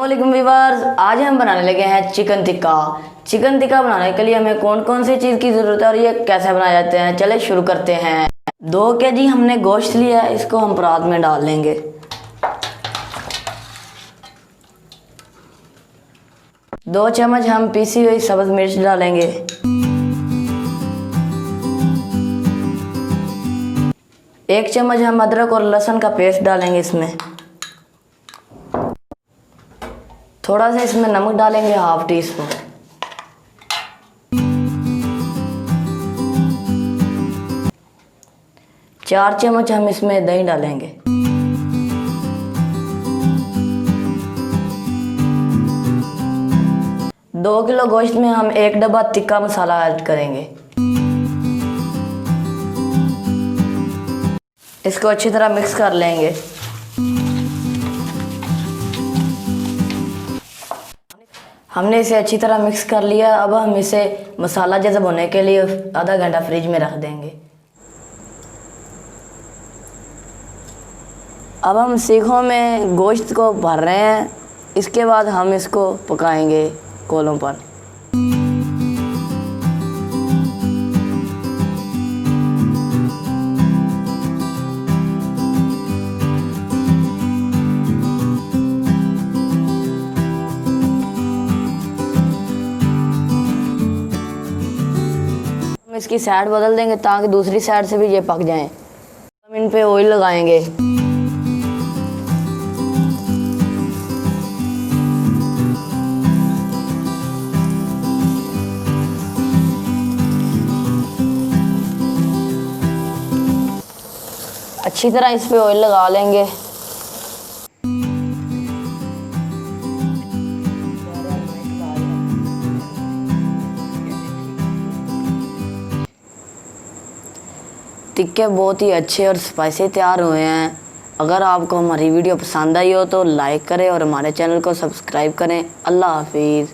अस्सलामुअलैकुम व्यूअर्स, आज हम बनाने लगे हैं चिकन टिक्का। चिकन टिक्का बनाने के लिए हमें कौन कौन सी चीज़ की ज़रूरत है और ये कैसे बनाए जाते हैं, चले शुरू करते हैं। 2 केजी हमने गोश्त लिया है, इसको हम परात में डाल लेंगे। दो चम्मच हम पीसी हुई सब्ज़ मिर्च डालेंगे। 1 चम्मच हम अदरक और लहसुन का पेस्ट डालेंगे इसमें। थोड़ा सा इसमें नमक डालेंगे, 1/2 टीस्पून। चार चम्मच हम इसमें दही डालेंगे। दो किलो गोश्त में हम 1 डब्बा टिक्का मसाला ऐड करेंगे। इसको अच्छी तरह मिक्स कर लेंगे। हमने इसे अच्छी तरह मिक्स कर लिया। अब हम इसे मसाला जज़ब होने के लिए आधा घंटा फ्रिज में रख देंगे। अब हम सीखों में गोश्त को भर रहे हैं, इसके बाद हम इसको पकाएंगे कोलों पर। इसकी साइड बदल देंगे ताकि दूसरी साइड से भी ये पक जाएं। हम इन पे ऑयल लगाएंगे। अच्छी तरह इस पे ऑयल लगा लेंगे। टिक्के बहुत ही अच्छे और स्पाइसी तैयार हुए हैं। अगर आपको हमारी वीडियो पसंद आई हो तो लाइक करें और हमारे चैनल को सब्सक्राइब करें। अल्लाह हाफिज़।